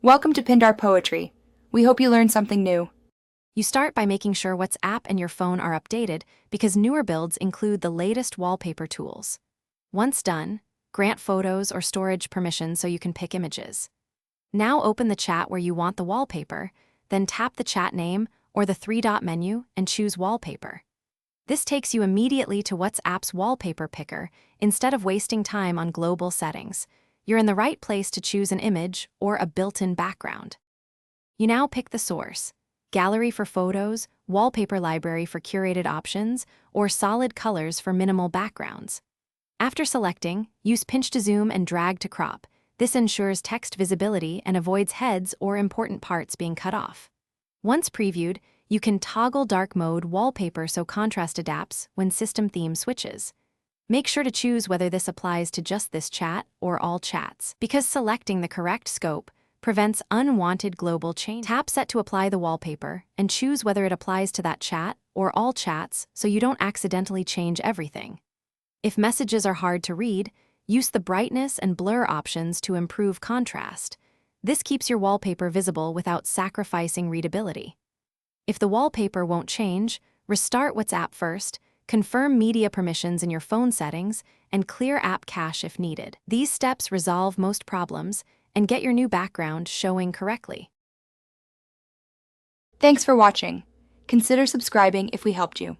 Welcome to Pindar Poetry. We hope you learned something new. You start by making sure WhatsApp and your phone are updated because newer builds include the latest wallpaper tools. Once done, grant photos or storage permissions so you can pick images. Now open the chat where you want the wallpaper, then tap the chat name or the three-dot menu and choose Wallpaper. This takes you immediately to WhatsApp's wallpaper picker instead of wasting time on global settings. You're in the right place to choose an image or a built-in background. You now pick the source: gallery for photos, wallpaper library for curated options, or solid colors for minimal backgrounds. After selecting, use pinch to zoom and drag to crop. This ensures text visibility and avoids heads or important parts being cut off. Once previewed, you can toggle dark mode wallpaper so contrast adapts when system theme switches. Make sure to choose whether this applies to just this chat or all chats, because selecting the correct scope prevents unwanted global change. Tap Set to apply the wallpaper and choose whether it applies to that chat or all chats so you don't accidentally change everything. If messages are hard to read, use the brightness and blur options to improve contrast. This keeps your wallpaper visible without sacrificing readability. If the wallpaper won't change, restart WhatsApp first, confirm media permissions in your phone settings, and clear app cache if needed. These steps resolve most problems and get your new background showing correctly. Thanks for watching. Consider subscribing if we helped you.